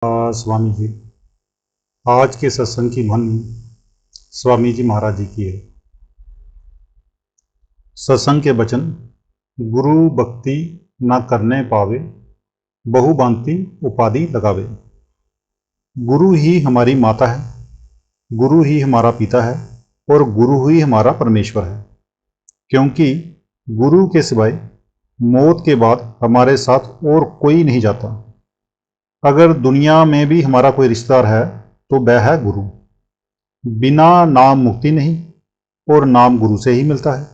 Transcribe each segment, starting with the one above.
स्वामी जी, आज के सत्संग की ध्वनि स्वामी जी महाराज जी की है। सत्संग के वचन: गुरु भक्ति न करने पावे, बहुभांति उपाधि लगावे। गुरु ही हमारी माता है, गुरु ही हमारा पिता है और गुरु ही हमारा परमेश्वर है, क्योंकि गुरु के सिवाय मौत के बाद हमारे साथ और कोई नहीं जाता। अगर दुनिया में भी हमारा कोई रिश्तेदार है तो वह है गुरु। बिना नाम मुक्ति नहीं और नाम गुरु से ही मिलता है।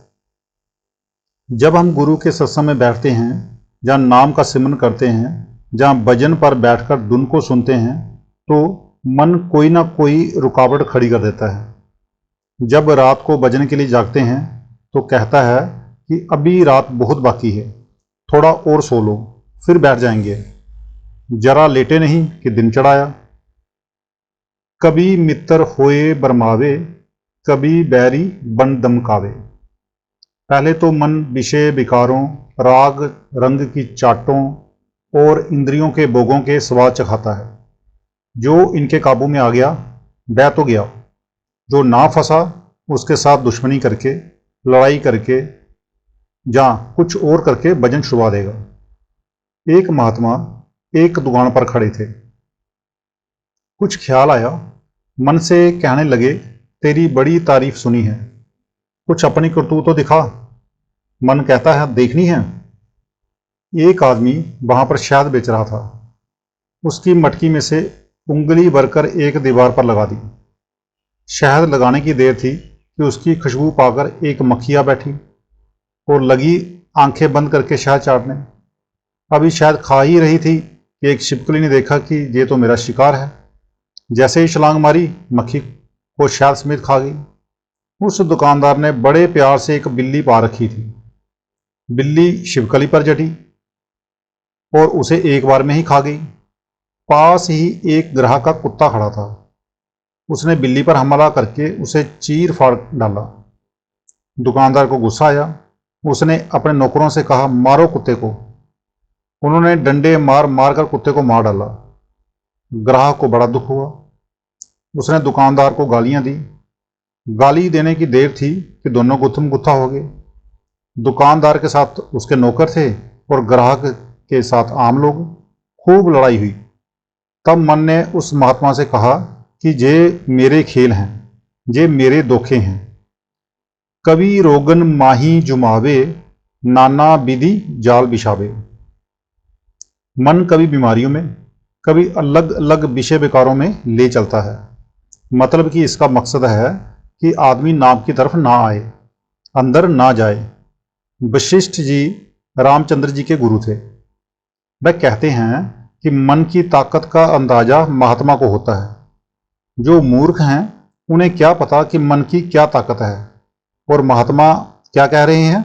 जब हम गुरु के सत्संग में बैठते हैं, जहाँ नाम का सिमरन करते हैं, जहाँ भजन पर बैठकर धुन को सुनते हैं, तो मन कोई ना कोई रुकावट खड़ी कर देता है। जब रात को भजन के लिए जागते हैं तो कहता है कि अभी रात बहुत बाकी है, थोड़ा और सो लो, फिर बैठ जाएंगे। जरा लेटे नहीं कि दिन चढ़ाया। कभी मित्र होए बरमावे, कभी बैरी बन दमकावे। पहले तो मन विषय विकारों, राग रंग की चाटों और इंद्रियों के भोगों के स्वाद चखाता है। जो इनके काबू में आ गया वह तो गया, जो ना फंसा उसके साथ दुश्मनी करके, लड़ाई करके, जहाँ कुछ और करके भजन छुड़वा देगा। एक महात्मा एक दुकान पर खड़े थे। कुछ ख्याल आया, मन से कहने लगे, तेरी बड़ी तारीफ सुनी है, कुछ अपनी करतूत तो दिखा। मन कहता है, देखनी है। एक आदमी वहां पर शहद बेच रहा था। उसकी मटकी में से उंगली भरकर एक दीवार पर लगा दी। शहद लगाने की देर थी कि उसकी खुशबू पाकर एक मक्खियाँ बैठी और लगी आंखें बंद करके शहद चाटने। अभी शहद खा ही रही थी कि एक छिपकली ने देखा कि ये तो मेरा शिकार है। जैसे ही छलांग मारी, मक्खी को शहद समेत खा गई। उस दुकानदार ने बड़े प्यार से एक बिल्ली पा रखी थी। बिल्ली छिपकली पर चढ़ी और उसे एक बार में ही खा गई। पास ही एक ग्राहक का कुत्ता खड़ा था। उसने बिल्ली पर हमला करके उसे चीर फाड़ डाला। दुकानदार को गुस्सा आया। उसने अपने नौकरों से कहा, मारो कुत्ते को। उन्होंने डंडे मार मार कर कुत्ते को मार डाला। ग्राहक को बड़ा दुख हुआ। उसने दुकानदार को गालियां दी। गाली देने की देर थी कि दोनों गुत्थम गुत्था हो गए। दुकानदार के साथ उसके नौकर थे और ग्राहक के साथ आम लोग। खूब लड़ाई हुई। तब मन ने उस महात्मा से कहा कि ये मेरे खेल हैं, ये मेरे धोखे हैं। कभी रोगन माही जुमावे, नाना विधि जाल बिछावे। मन कभी बीमारियों में, कभी अलग अलग विषय विकारों में ले चलता है। मतलब कि इसका मकसद है कि आदमी नाम की तरफ ना आए, अंदर ना जाए। वशिष्ठ जी रामचंद्र जी के गुरु थे। वह कहते हैं कि मन की ताकत का अंदाजा महात्मा को होता है। जो मूर्ख हैं उन्हें क्या पता कि मन की क्या ताकत है। और महात्मा क्या कह रहे हैं?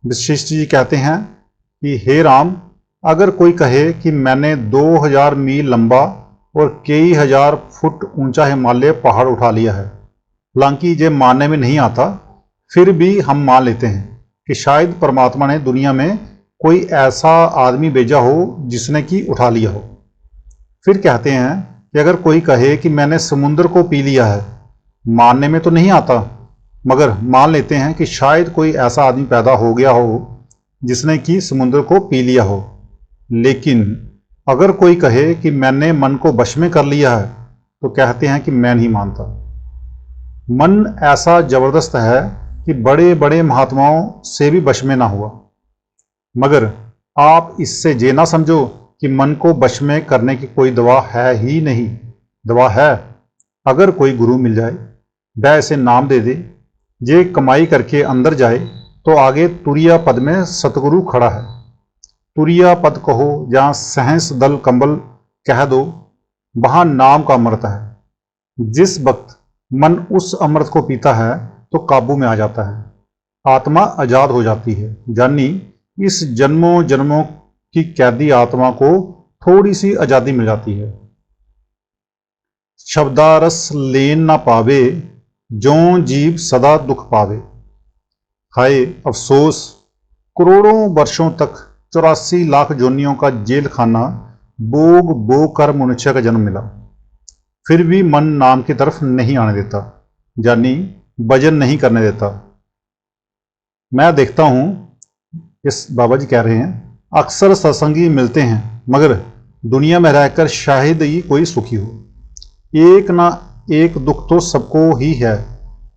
वशिष्ठ जी कहते हैं कि हे राम, अगर कोई कहे कि मैंने 2000 मील लंबा और कई हजार फुट ऊंचा हिमालय पहाड़ उठा लिया है, हालांकि ये मानने में नहीं आता, फिर भी हम मान लेते हैं कि शायद परमात्मा ने दुनिया में कोई ऐसा आदमी भेजा हो जिसने कि उठा लिया हो। फिर कहते हैं कि अगर कोई कहे कि मैंने समुद्र को पी लिया है, मानने में तो नहीं आता, मगर मान लेते हैं कि शायद कोई ऐसा आदमी पैदा हो गया हो जिसने कि समुद्र को पी लिया हो। लेकिन अगर कोई कहे कि मैंने मन को वश में कर लिया है, तो कहते हैं कि मैं नहीं मानता। मन ऐसा जबरदस्त है कि बड़े बड़े महात्माओं से भी वश में ना हुआ। मगर आप इससे ये ना समझो कि मन को वश में करने की कोई दवा है ही नहीं। दवा है। अगर कोई गुरु मिल जाए, वह ऐसे नाम दे दे, ये कमाई करके अंदर जाए, तो आगे तुरिया पद में सतगुरु खड़ा है। तुरिया पद कहो, जहाँ सहस दल कंबल कह दो, वहां नाम का अमृत है। जिस वक्त मन उस अमृत को पीता है तो काबू में आ जाता है, आत्मा आजाद हो जाती है। यानी इस जन्मों जन्मों की कैदी आत्मा को थोड़ी सी आजादी मिल जाती है। शब्दारस लेन ना पावे, ज्यों जीव सदा दुख पावे। हाय अफसोस, करोड़ों वर्षों तक 84 लाख जोनियों का जेल खाना बोग बोग कर मनुष्य का जन्म मिला, फिर भी मन नाम की तरफ नहीं आने देता, यानी भजन नहीं करने देता। मैं देखता हूँ, इस बाबा जी कह रहे हैं, अक्सर सत्संगी मिलते हैं मगर दुनिया में रहकर शायद ही कोई सुखी हो। एक ना एक दुख तो सबको ही है।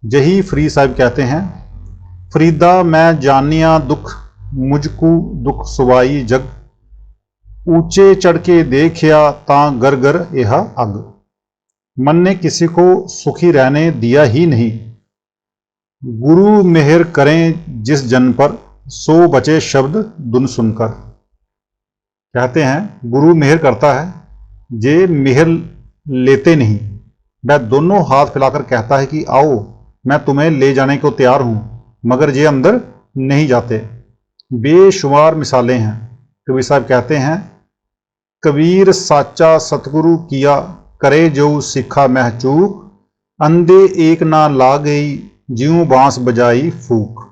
यही फरीद साहब कहते हैं, फरीदा मैं जानिया दुख मुझको दुख सुवाई जग, ऊंचे चढ़ के देखिया तां गर गर यह अग। मन ने किसी को सुखी रहने दिया ही नहीं। गुरु मेहर करें जिस जन पर, सो बचे शब्द धुन सुनकर। कहते हैं गुरु मेहर करता है, जे मेहर लेते नहीं। वह दोनों हाथ फैलाकर कहता है कि आओ मैं तुम्हें ले जाने को तैयार हूं, मगर ये अंदर नहीं जाते। बेशुमार मिसालें हैं। कबीर साहब कहते हैं, कबीर साचा सतगुरु किया, करे जो सिखा महचूक, अंधे एक ना ला गई, ज्यों बांस बजाई फूक।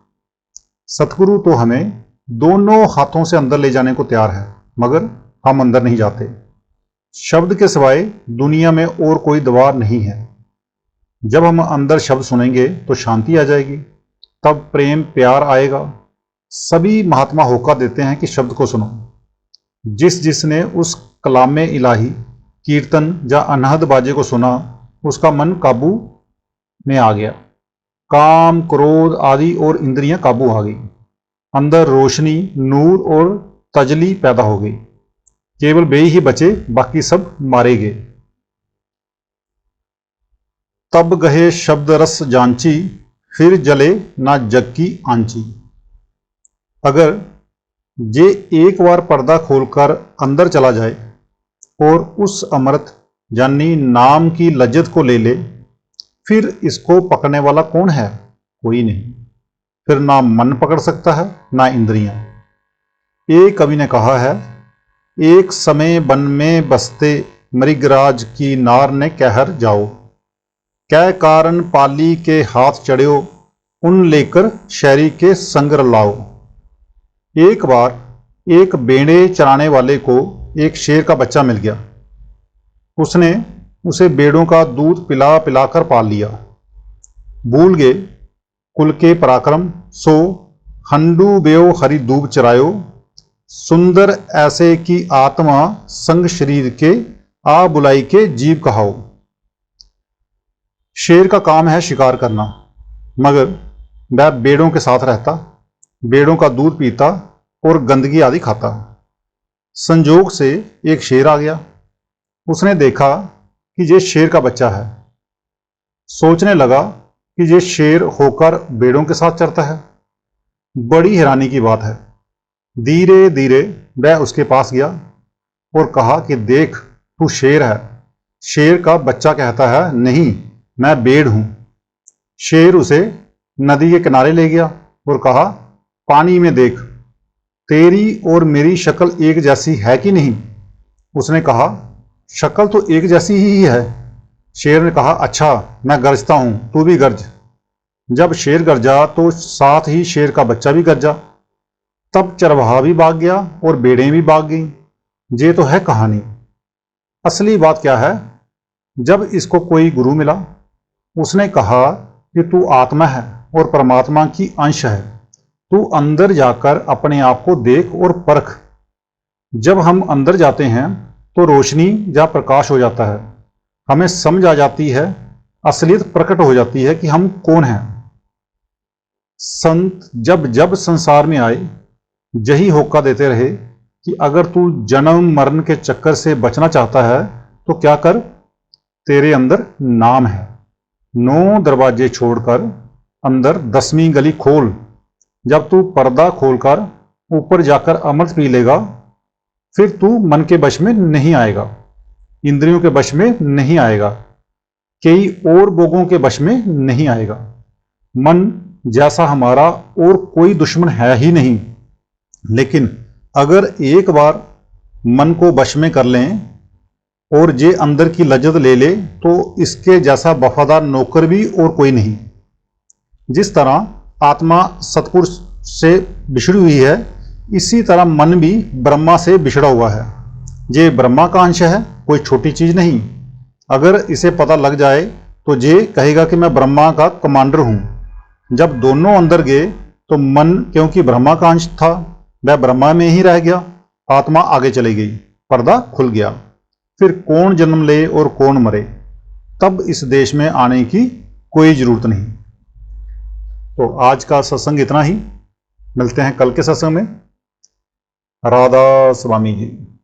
सतगुरु तो हमें दोनों हाथों से अंदर ले जाने को तैयार है, मगर हम अंदर नहीं जाते। शब्द के सिवाय दुनिया में और कोई दवा नहीं है। जब हम अंदर शब्द सुनेंगे तो शांति आ जाएगी, तब प्रेम प्यार आएगा। सभी महात्मा होका देते हैं कि शब्द को सुनो। जिसने उस कलामे इलाही, कीर्तन या अनहद बाजे को सुना, उसका मन काबू में आ गया। काम क्रोध आदि और इंद्रियां काबू आ गई। अंदर रोशनी नूर और तजली पैदा हो गई। केवल वे ही बचे, बाकी सब मारे गए। तब गहे शब्द रस जांची, फिर जले ना जग की आंची। अगर ये एक बार पर्दा खोलकर अंदर चला जाए और उस अमृत यानी नाम की लज्जत को ले ले, फिर इसको पकड़ने वाला कौन है? कोई नहीं। फिर ना मन पकड़ सकता है ना इंद्रियां। एक कवि ने कहा है, एक समय वन में बसते मृगराज की नार ने कहर जाओ, कै कारण पाली के हाथ चढ़्यो, उन लेकर शहरी के संग लाओ। एक बार एक बेड़े चराने वाले को एक शेर का बच्चा मिल गया। उसने उसे बेड़ों का दूध पिला पिलाकर पाल लिया। भूल गए कुल के पराक्रम, सो हंडू बेओ हरि दूब चरायो, सुंदर ऐसे की आत्मा संग शरीर के, आ बुलाई के जीव कहाओ। शेर का काम है शिकार करना, मगर वह बेड़ों के साथ रहता, बेड़ों का दूध पीता और गंदगी आदि खाता। संजोग से एक शेर आ गया। उसने देखा कि ये शेर का बच्चा है। सोचने लगा कि ये शेर होकर बेड़ों के साथ चरता है। बड़ी हैरानी की बात है। धीरे धीरे वह उसके पास गया और कहा कि देख, तू शेर है। शेर का बच्चा कहता है, नहीं मैं बेड़ हूं। शेर उसे नदी के किनारे ले गया और कहा, पानी में देख, तेरी और मेरी शक्ल एक जैसी है कि नहीं? उसने कहा, शक्ल तो एक जैसी ही है। शेर ने कहा, अच्छा मैं गरजता हूं, तू भी गरज। जब शेर गरजा तो साथ ही शेर का बच्चा भी गरजा। तब चरवाहा भी भाग गया और बेड़ें भी भाग गईं। ये तो है कहानी। असली बात क्या है? जब इसको कोई गुरु मिला, उसने कहा कि तू आत्मा है और परमात्मा की अंश है, तू अंदर जाकर अपने आप को देख और परख। जब हम अंदर जाते हैं तो रोशनी या प्रकाश हो जाता है, हमें समझ आ जाती है, असलियत प्रकट हो जाती है कि हम कौन हैं। संत जब जब संसार में आए, यही होका देते रहे कि अगर तू जन्म मरण के चक्कर से बचना चाहता है तो क्या कर, तेरे अंदर नाम है। 9 दरवाजे छोड़कर अंदर 10वीं गली खोल। जब तू पर्दा खोलकर ऊपर जाकर अमृत पी लेगा, फिर तू मन के वश में नहीं आएगा, इंद्रियों के वश में नहीं आएगा, कई और भोगों के वश में नहीं आएगा। मन जैसा हमारा और कोई दुश्मन है ही नहीं। लेकिन अगर एक बार मन को वश में कर लें और ये अंदर की लज्जत ले ले, तो इसके जैसा वफादार नौकर भी और कोई नहीं। जिस तरह आत्मा सतपुरुष से बिछड़ी हुई है, इसी तरह मन भी ब्रह्मा से बिछड़ा हुआ है। ये ब्रह्मा का अंश है, कोई छोटी चीज नहीं। अगर इसे पता लग जाए तो ये कहेगा कि मैं ब्रह्मा का कमांडर हूं। जब दोनों अंदर गए तो मन, क्योंकि ब्रह्मा का अंश था, वह ब्रह्मा में ही रह गया। आत्मा आगे चली गई, पर्दा खुल गया। फिर कौन जन्म ले और कौन मरे, तब इस देश में आने की कोई जरूरत नहीं। तो आज का सत्संग इतना ही। मिलते हैं कल के सत्संग में। राधा स्वामी जी।